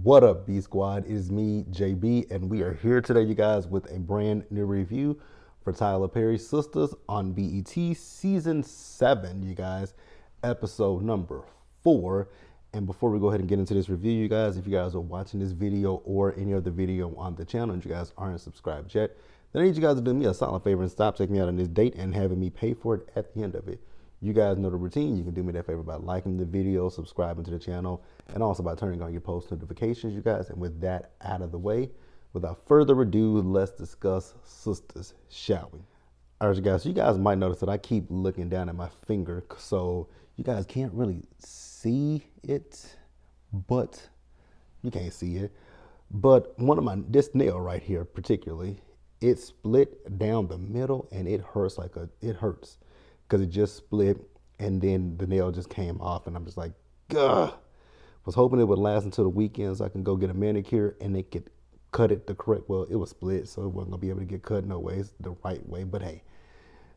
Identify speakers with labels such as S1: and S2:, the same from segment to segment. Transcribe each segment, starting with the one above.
S1: What up, B Squad? It is me, JB, and we are here today, you guys, with a brand new review for Tyler Perry's Sistas on BET Season 7, you guys, episode number 4. And before we go ahead and get into this review, you guys, if you guys are watching this video or any other video on the channel and you guys aren't subscribed yet, then I need you guys to do me a solid favor and stop taking me out on this date and having me pay for it at the end of it. You guys know the routine. You can do me that favor by liking the video, subscribing to the channel, and also by turning on your post notifications, you guys. And with that out of the way, without further ado, let's discuss Sistas, shall we? All right, you guys. So you guys might notice that I keep looking down at my finger, so you guys can't really see it, but you can't see it. But this nail right here, particularly, it split down the middle, and it hurts it hurts. Because it just split and then the nail just came off, and I'm just like, gah. Was hoping it would last until the weekend so I can go get a manicure and they could cut it the correct, well, it was split, so it wasn't gonna be able to get cut no ways the right way. But hey,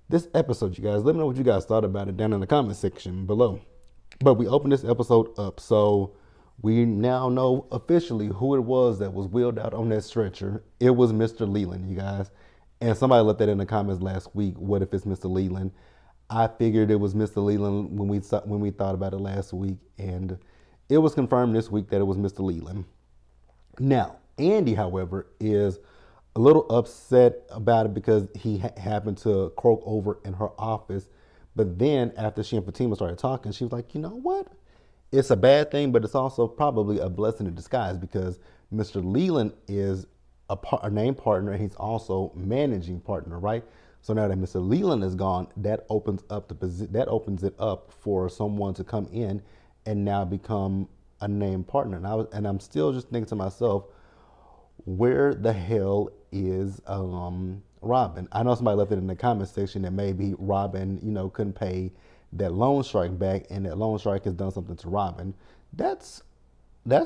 S1: this episode, you guys, let me know what you guys thought about it down in the comment section below. But we opened this episode up, so we now know officially who it was that was wheeled out on that stretcher. It was Mr. Leland, you guys. And somebody left that in the comments last week. What if it's Mr. Leland? I figured it was Mr. Leland when we thought about it last week, and it was confirmed this week that it was Mr. Leland. Now, Andy, however, is a little upset about it because he happened to croak over in her office. But then after she and Fatima started talking, she was like, you know what? It's a bad thing, but it's also probably a blessing in disguise because Mr. Leland is a named partner, and he's also managing partner, right? So now that Mr. Leland is gone, that opens it up for someone to come in and now become a named partner. And I'm still just thinking to myself, where the hell is Robin? I know somebody left it in the comment section that maybe Robin, couldn't pay that loan shark back, and that loan shark has done something to Robin. That's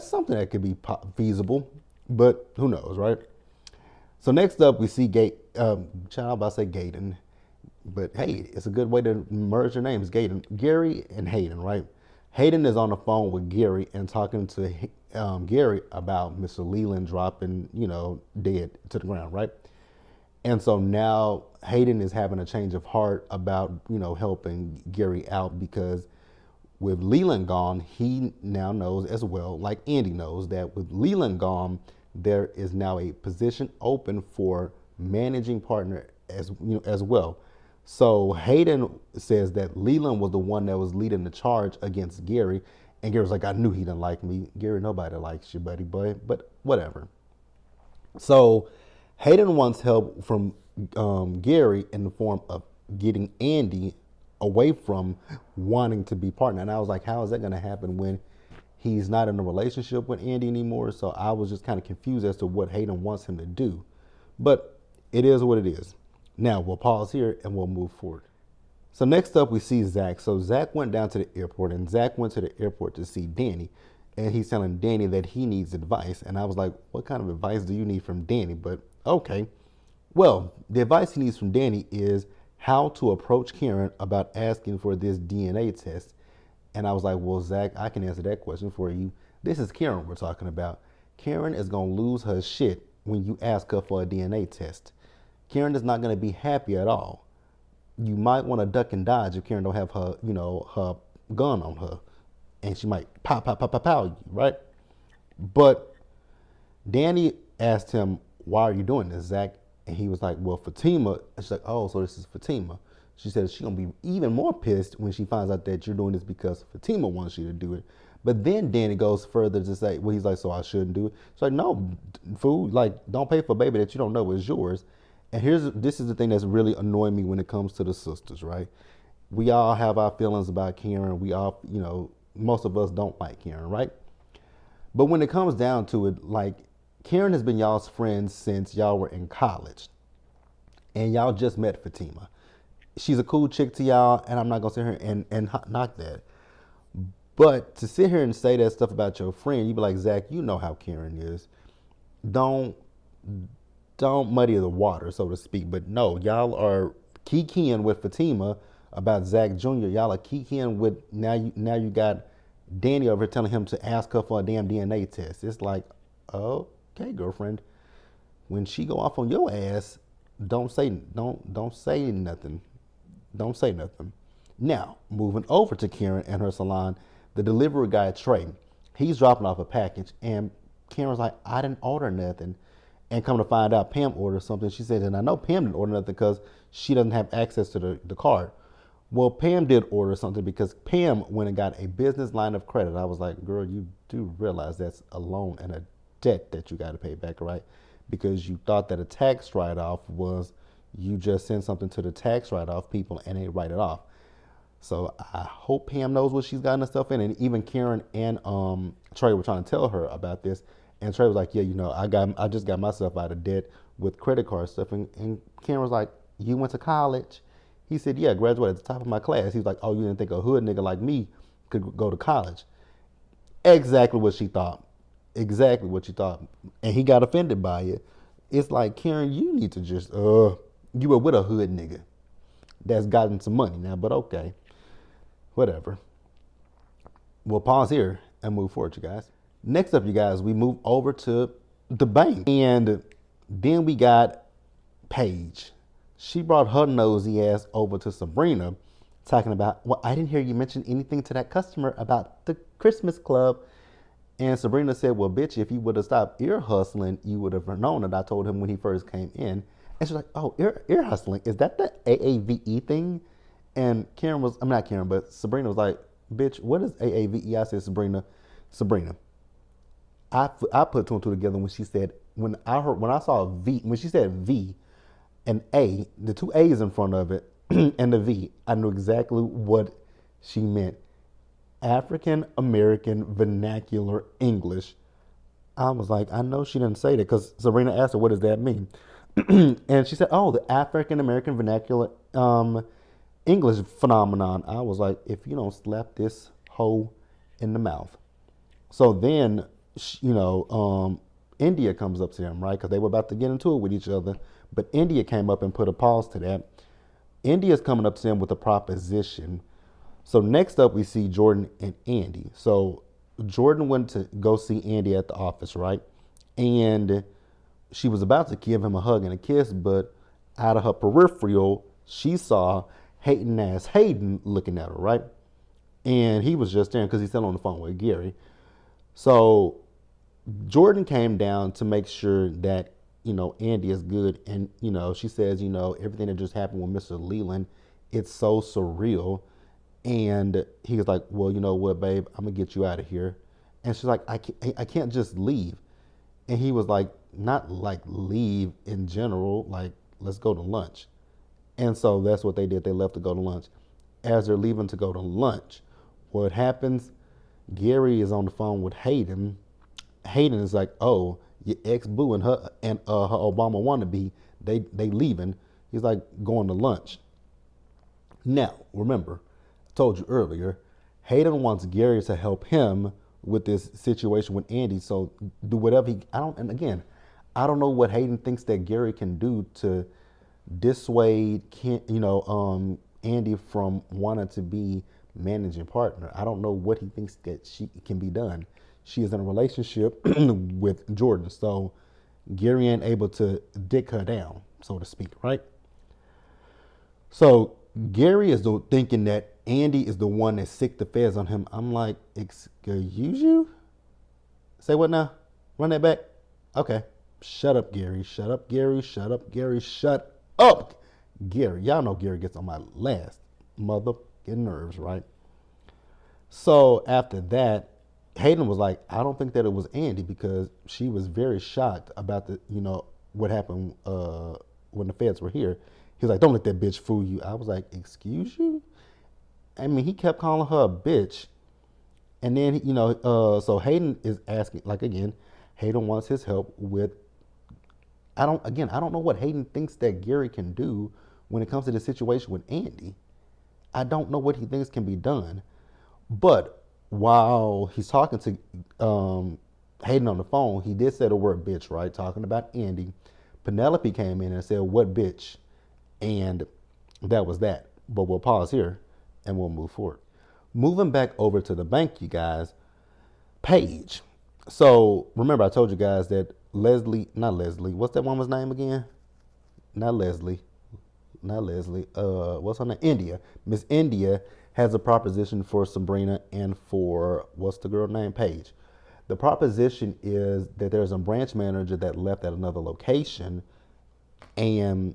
S1: something that could be feasible, but who knows, right? So next up, we see Gaten, but hey, it's a good way to merge your names, Gaten. Gary and Hayden, right? Hayden is on the phone with Gary and talking to Gary about Mr. Leland dropping, dead to the ground, right? And so now Hayden is having a change of heart about, helping Gary out because with Leland gone, he now knows as well, like Andy knows, that with Leland gone, there is now a position open for managing partner as well. So Hayden says that Leland was the one that was leading the charge against Gary, and Gary's like, I knew he didn't like me. Gary, nobody likes you, buddy boy, but whatever. So Hayden wants help from Gary in the form of getting Andy away from wanting to be partner. And I was like, how is that going to happen when he's not in a relationship with Andy anymore? So I was just kind of confused as to what Hayden wants him to do. But it is what it is. Now we'll pause here and we'll move forward. So next up we see Zach. So Zach went down to the airport, and Zach went to the airport to see Danny. And he's telling Danny that he needs advice. And I was like, what kind of advice do you need from Danny? But okay. Well, the advice he needs from Danny is how to approach Karen about asking for this DNA test. And I was like, well, Zach, I can answer that question for you. This is Karen we're talking about. Karen is going to lose her shit when you ask her for a DNA test. Karen is not going to be happy at all. You might want to duck and dodge if Karen don't have her, her gun on her. And she might pow you, right? But Danny asked him, why are you doing this, Zach? And he was like, well, Fatima. And she's like, oh, so this is Fatima. She said she's going to be even more pissed when she finds out that you're doing this because Fatima wants you to do it. But then Danny goes further to say, well, he's like, so I shouldn't do it. It's like, no, fool, like, don't pay for a baby that you don't know is yours. And this is the thing that's really annoying me when it comes to the sisters, right? We all have our feelings about Karen. We all, most of us don't like Karen, right? But when it comes down to it, like, Karen has been y'all's friend since y'all were in college. And y'all just met Fatima. She's a cool chick to y'all, and I'm not going to sit here and knock that. But to sit here and say that stuff about your friend, you be like, Zach, you know how Karen is. Don't muddy the water, so to speak. But no, y'all are kikiing with Fatima about Zach Jr. Y'all are kikiing with, now you got Danny over here telling him to ask her for a damn DNA test. It's like, okay, girlfriend, when she go off on your ass, don't say nothing. Don't say nothing. Now, moving over to Karen and her salon, the delivery guy Trey, he's dropping off a package, and Karen's like, I didn't order nothing. And come to find out, Pam ordered something. She said, and I know Pam didn't order nothing because she doesn't have access to the card. Well, Pam did order something because Pam went and got a business line of credit. I was like, girl, you do realize that's a loan and a debt that you got to pay back, right? Because you thought that a tax write-off was you just send something to the tax write-off people and they write it off. So I hope Pam knows what she's gotten herself in. And even Karen and Trey were trying to tell her about this. And Trey was like, yeah, I just got myself out of debt with credit card stuff. And Karen was like, you went to college? He said, yeah, I graduated at the top of my class. He was like, oh, you didn't think a hood nigga like me could go to college? Exactly what she thought. Exactly what she thought. And he got offended by it. It's like, Karen, you need to just, you were with a hood nigga that's gotten some money now, but okay, whatever. We'll pause here and move forward, you guys. Next up, you guys, we move over to the bank. And then we got Paige. She brought her nosy ass over to Sabrina, talking about, well, I didn't hear you mention anything to that customer about the Christmas club. And Sabrina said, well, bitch, if you would have stopped ear hustling, you would have known that I told him when he first came in. And she's like, oh, ear hustling, is that the AAVE thing? And I'm not Karen, but Sabrina was like, bitch, what is AAVE? I said, Sabrina, I put two and two together when she said, when I saw a V, when she said V and A, the two A's in front of it and the V, I knew exactly what she meant. African American Vernacular English. I was like, I know she didn't say that because Sabrina asked her, what does that mean? And she said, oh, the African American Vernacular English phenomenon. I was like, if you don't slap this hoe in the mouth. So then, India comes up to him, right? Because they were about to get into it with each other. But India came up and put a pause to that. India's coming up to him with a proposition. So next up, we see Jordan and Andy. So Jordan went to go see Andy at the office, right? And she was about to give him a hug and a kiss, but out of her peripheral, she saw hating ass Hayden looking at her, right? And he was just there because he's still on the phone with Gary. So Jordan came down to make sure that, Andy is good. And, she says, everything that just happened with Mr. Leland, it's so surreal. And he was like, well, you know what, babe, I'm going to get you out of here. And she's like, I can't just leave. And he was like, not like leave in general, like, let's go to lunch. And so that's what they did. They left to go to lunch. As they're leaving to go to lunch, what happens, Gary is on the phone with Hayden. Hayden is like, oh, your ex-boo and her Obama wannabe, they leaving. He's like, going to lunch. Now, remember, I told you earlier, Hayden wants Gary to help him with this situation with Andy. So do whatever I don't know what Hayden thinks that Gary can do to dissuade, Andy from wanting to be managing partner. I don't know what he thinks that she can be done. She is in a relationship with Jordan, so Gary ain't able to dick her down, so to speak, right? So Gary is thinking that Andy is the one that sicked the feds on him. I'm like, excuse you? Say what now? Run that back? Okay. Shut up, Gary. Shut up, Gary. Shut up, Gary. Shut up, Gary. Y'all know Gary gets on my last motherfucking nerves, right? So after that, Hayden was like, I don't think that it was Andy because she was very shocked about what happened when the feds were here. He was like, don't let that bitch fool you. I was like, excuse you? I mean, he kept calling her a bitch. And then, so Hayden is asking, like, again, Hayden wants his help with, I don't know what Hayden thinks that Gary can do when it comes to the situation with Andy. I don't know what he thinks can be done. But while he's talking to Hayden on the phone, he did say the word bitch, right? Talking about Andy. Penelope came in and said, what bitch? And that was that. But we'll pause here and we'll move forward. Moving back over to the bank, you guys, Paige. So remember, I told you guys that not Leslie, what's that woman's name again? Not Leslie, not Leslie. What's her name? India. Miss India has a proposition for Sabrina and for what's the girl name? Paige. The proposition is that there's a branch manager that left at another location, and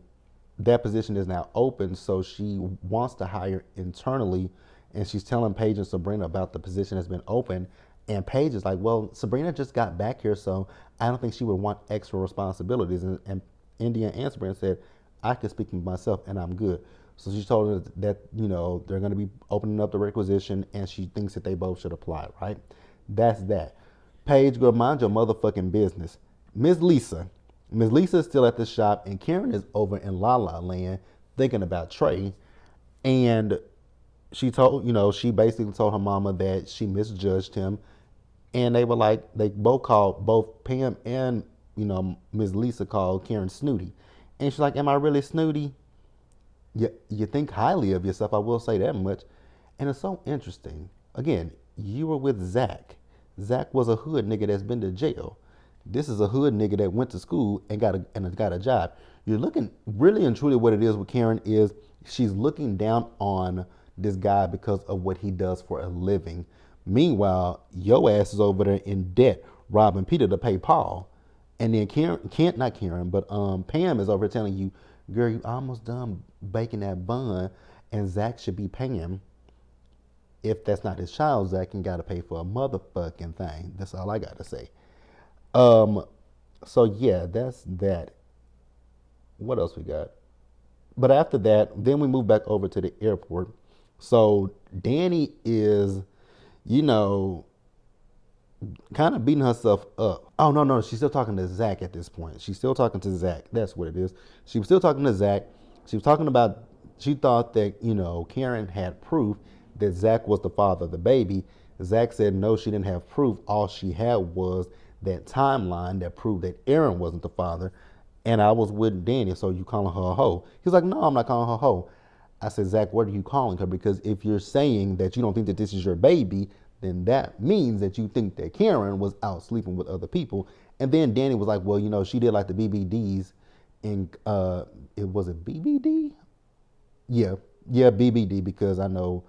S1: that position is now open. So she wants to hire internally, and she's telling Paige and Sabrina about the position that's been open. And Paige is like, "Well, Sabrina just got back here, so I don't think she would want extra responsibilities." And India and Sabrina said, "I can speak for myself, and I'm good." So she told her that they're going to be opening up the requisition, and she thinks that they both should apply. Right? That's that. Paige, girl, mind your motherfucking business. Miss Lisa. Miss Lisa is still at the shop, and Karen is over in La La Land thinking about Trey. And she basically told her mama that she misjudged him. And they were like, they both called, both Pam and, Miss Lisa called Karen snooty. And she's like, am I really snooty? You think highly of yourself, I will say that much. And it's so interesting. Again, you were with Zach. Zach was a hood nigga that's been to jail. This is a hood nigga that went to school and got a job. You're looking really and truly what it is with Karen is she's looking down on this guy because of what he does for a living. Meanwhile, your ass is over there in debt, robbing Peter to pay Paul. And then Pam is over here telling you, girl, you almost done baking that bun, and Zach should be paying. If that's not his child, Zach ain't got to pay for a motherfucking thing. That's all I got to say. So yeah, that's that. What else we got? But after that, then we move back over to the airport. So Danny is, you know, kind of beating herself up. Oh no, she's still talking to Zach at this point. She's still talking to Zach. That's what it is. She was still talking to Zach. She was talking about. She thought that Karen had proof that Zach was the father of the baby. Zach said no, she didn't have proof. All she had was that timeline that proved that Aaron wasn't the father. And I was with Danny, so you calling her a hoe? He's like, no, I'm not calling her a hoe. I said, Zach, what are you calling her? Because if you're saying that you don't think that this is your baby, then that means that you think that Karen was out sleeping with other people. And then Danny was like, well, she did like the BBDs, and it was it BBD? Yeah, BBD, because I know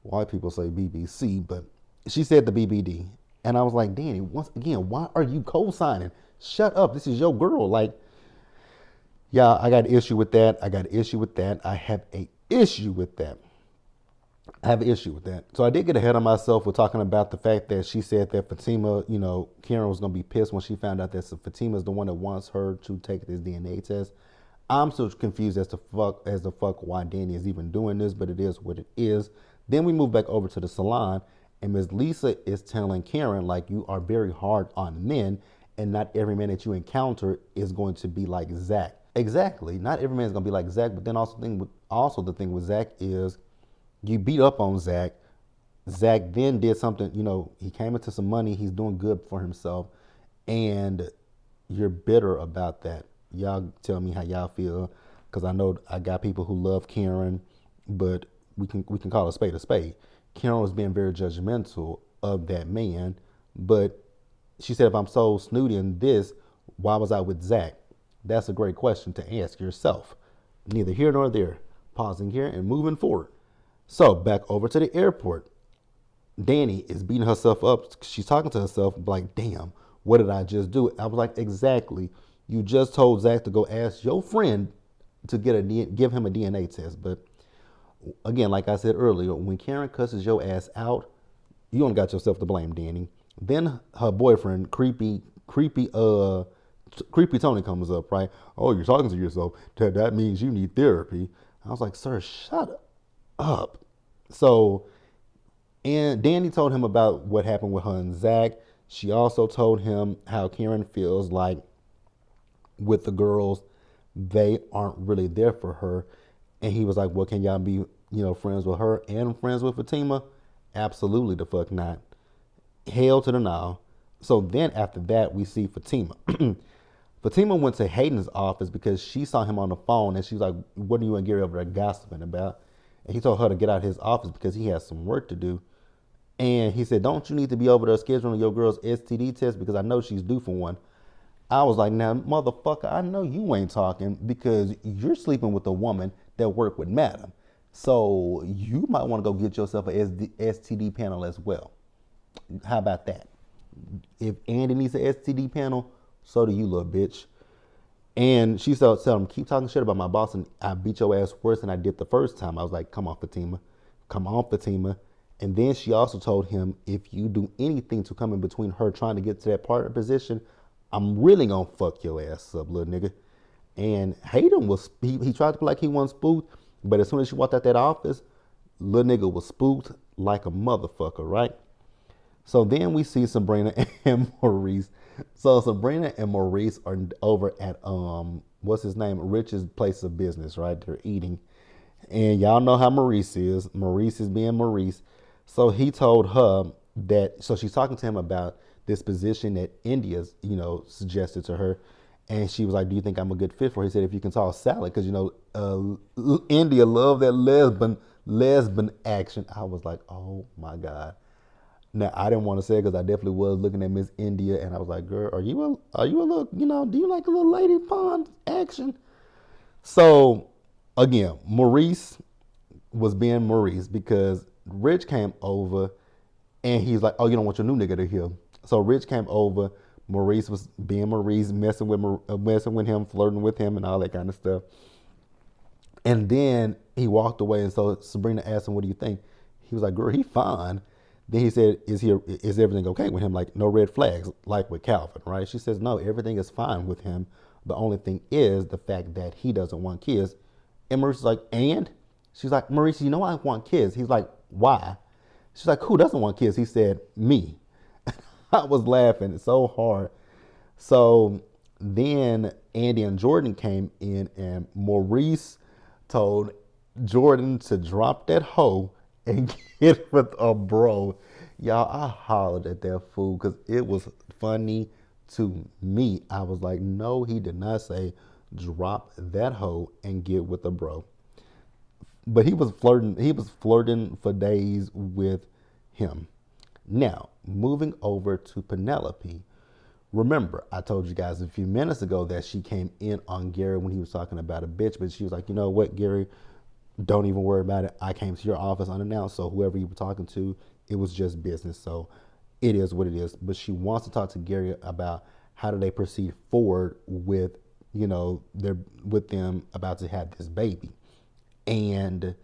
S1: white people say BBC, but she said the BBD. And I was like, Danny, once again, why are you co-signing? Shut up. This is your girl. Like, yeah, I got an issue with that. I have an issue with that. I have an issue with that. So I did get ahead of myself with talking about the fact that she said that Fatima, Karen was going to be pissed when she found out that Fatima is the one that wants her to take this DNA test. I'm so confused as to fuck why Danny is even doing this, but it is what it is. Then we move back over to the salon, and Ms. Lisa is telling Karen, like, you are very hard on men, and not every man that you encounter is going to be like Zach. Exactly. Not every man is going to be like Zach, but then the thing with Zach is you beat up on Zach. Zach then did something, he came into some money. He's doing good for himself, and you're bitter about that. Y'all tell me how y'all feel, because I know I got people who love Karen, but we can call a spade a spade. Karen was being very judgmental of that man, but she said, if I'm so snooty in this, why was I with Zach? That's a great question to ask yourself. Neither here nor there. Pausing here and moving forward. So back over to the airport. Danny is beating herself up. She's talking to herself like, damn, what did I just do? I was like, exactly. You just told Zach to go ask your friend to give him a DNA test. But again, like I said earlier, when Karen cusses your ass out, you only got yourself to blame, Danny. Then her boyfriend, creepy Tony, comes up, right? Oh, you're talking to yourself. That means you need therapy. I was like, sir, shut up. So, and Danny told him about what happened with her and Zach. She also told him how Karen feels like with the girls, they aren't really there for her. And he was like, well, can y'all be, friends with her and friends with Fatima? Absolutely the fuck not. Hell to the no. So then after that, we see Fatima. Fatima went to Hayden's office because she saw him on the phone, and she was like, what are you and Gary over there gossiping about? And he told her to get out of his office because he has some work to do. And he said, don't you need to be over there scheduling your girl's STD test because I know she's due for one. I was like, now, motherfucker, I know you ain't talking because you're sleeping with a woman that worked with Madam. So you might want to go get yourself a STD panel as well. How about that? If Andy needs an STD panel, so do you, little bitch. And she started telling him, keep talking shit about my boss and I beat your ass worse than I did the first time. I was like, come on, Fatima. Come on, Fatima. And then she also told him, if you do anything to come in between her trying to get to that partner position, I'm really gonna fuck your ass up, little nigga. And Hayden was, he tried to play like he wasn't spooked, but as soon as she walked out that office, little nigga was spooked like a motherfucker, right? So then we see Sabrina and Maurice. So Sabrina and Maurice are over at what's his name? Rich's place of business, right? They're eating. And y'all know how Maurice is. Maurice is being Maurice. So he told her that, so she's talking to him about this position that India's, suggested to her. And she was like, do you think I'm a good fit for it? He said, if you can toss salad, because, India love that lesbian action. I was like, oh my God. Now, I didn't want to say it because I definitely was looking at Miss India and I was like, girl, are you a little, do you like a little lady pond action? So again, Maurice was being Maurice because Rich came over and he's like, oh, you don't want your new nigga to hear. So Rich came over. Maurice was being Maurice, messing with him, flirting with him and all that kind of stuff. And then he walked away. And so Sabrina asked him, what do you think? He was like, girl, he fine. Then he said, is everything okay with him? Like, no red flags, like with Calvin, right? She says, no, everything is fine with him. The only thing is the fact that he doesn't want kids. And Maurice is like, and? She's like, Maurice, I want kids. He's like, why? She's like, who doesn't want kids? He said, me. I was laughing so hard. So then Andy and Jordan came in and Maurice told Jordan to drop that hoe and get with a bro. Y'all, I hollered at that fool because it was funny to me. I was like, no, he did not say drop that hoe and get with a bro. But he was flirting for days with him. Now, moving over to Penelope. Remember, I told you guys a few minutes ago that she came in on Gary when he was talking about a bitch, but she was like, you know what, Gary, don't even worry about it. I came to your office unannounced, so whoever you were talking to, it was just business. So it is what it is. But she wants to talk to Gary about how do they proceed forward with, with them about to have this baby. And,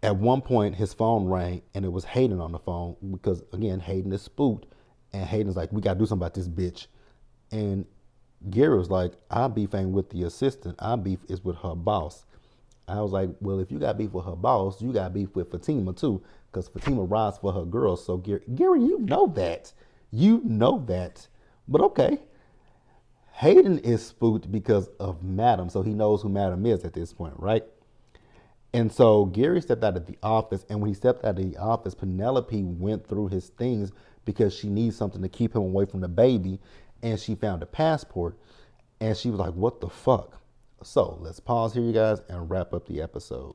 S1: at one point his phone rang and it was Hayden on the phone because, again, Hayden is spooked. And Hayden's like, we got to do something about this bitch. And Gary was like, I beef ain't with the assistant. I beef is with her boss. I was like, well, if you got beef with her boss, you got beef with Fatima too, because Fatima rides for her girls. So Gary, you know that. But okay. Hayden is spooked because of Madam, so he knows who Madam is at this point, right? And so Gary stepped out of the office, and when he stepped out of the office, Penelope went through his things because she needs something to keep him away from the baby, and she found a passport, and she was like, what the fuck? So let's pause here, you guys, and wrap up the episode.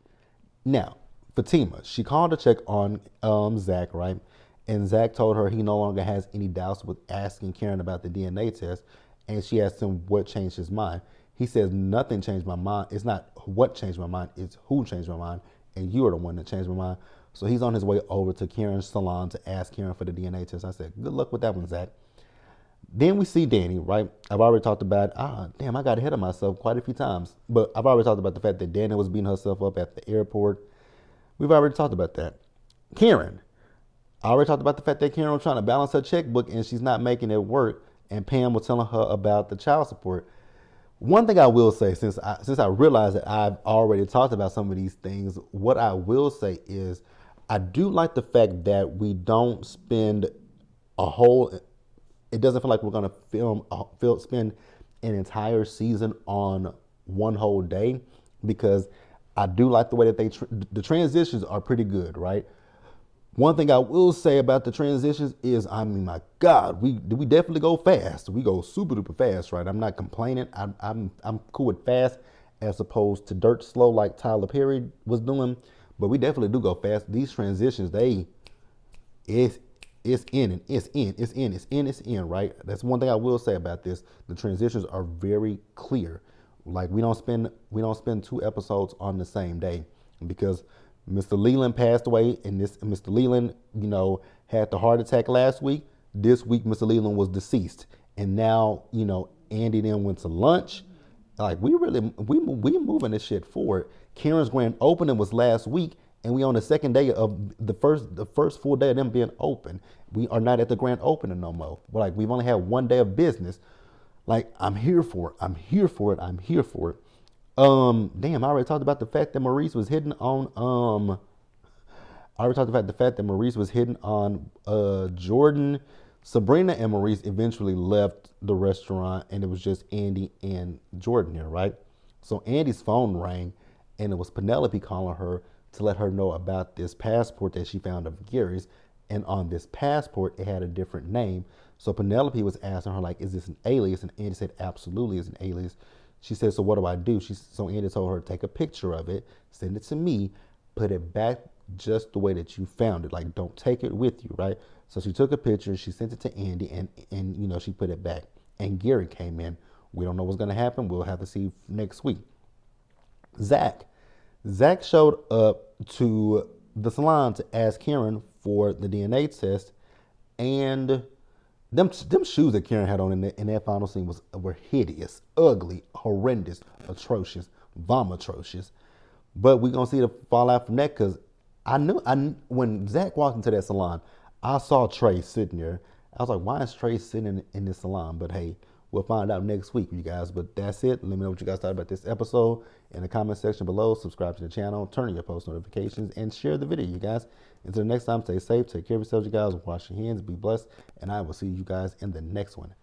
S1: Now, Fatima, she called to check on Zach, right? And Zach told her he no longer has any doubts with asking Karen about the DNA test, and she asked him what changed his mind. He says, nothing changed my mind. It's not what changed my mind, it's who changed my mind, and you are the one that changed my mind. So he's on his way over to Karen's salon to ask Karen for the DNA test. I said, good luck with that one, Zach. Then we see Danny, right? I've already talked about, damn, I got ahead of myself quite a few times. But I've already talked about the fact that Danny was beating herself up at the airport. We've already talked about that. Karen. I already talked about the fact that Karen was trying to balance her checkbook and she's not making it work. And Pam was telling her about the child support. One thing I will say, since I realized that I've already talked about some of these things, what I will say is I do like the fact that we don't spend it doesn't feel like we're going to spend an entire season on one whole day, because I do like the way that the transitions are pretty good, right? One thing I will say about the transitions is, my God, we definitely go fast. We go super duper fast, right? I'm not complaining. I'm cool with fast as opposed to dirt slow like Tyler Perry was doing. But we definitely do go fast. These transitions, it's it's in and it's in, right? That's one thing I will say about this. The transitions are very clear. Like we don't spend 2 episodes on the same day because Mr. Leland passed away, and this Mr. Leland, had the heart attack last week. This week, Mr. Leland was deceased, and now Andy then went to lunch. Like we moving this shit forward. Karen's grand opening was last week, and we on the second day of the first full day of them being open. We are not at the grand opening no more. Like we've only had one day of business. Like I'm here for it. I'm here for it. I'm here for it. Damn, I already talked about the fact that Maurice was hitting on I already talked about the fact that Maurice was hitting on Jordan. Sabrina and Maurice eventually left the restaurant, and it was just Andy and Jordan there, right? So Andy's phone rang, and it was Penelope calling her to let her know about this passport that she found of Gary's. And on this passport, it had a different name. So Penelope was asking her, like, is this an alias? And Andy said, absolutely, it's an alias. She said, so what do I do? So Andy told her, take a picture of it, send it to me, put it back just the way that you found it. Like, don't take it with you, right? So she took a picture, she sent it to Andy, and she put it back. And Gary came in. We don't know what's going to happen. We'll have to see next week. Zach showed up to the salon to ask Karen for the DNA test, and them shoes that Karen had on in that final scene were hideous, ugly, horrendous, atrocious, vomitrocious. But we're gonna see the fallout from that because I knew when Zach walked into that salon, I saw Trey sitting there. I was like, why is Trey sitting in this salon? But hey, we'll find out next week, you guys. But that's it. Let me know what you guys thought about this episode in the comment section below. Subscribe to the channel, turn on your post notifications, and share the video, you guys. Until next time, stay safe, take care of yourselves, you guys. Wash your hands, be blessed, and I will see you guys in the next one.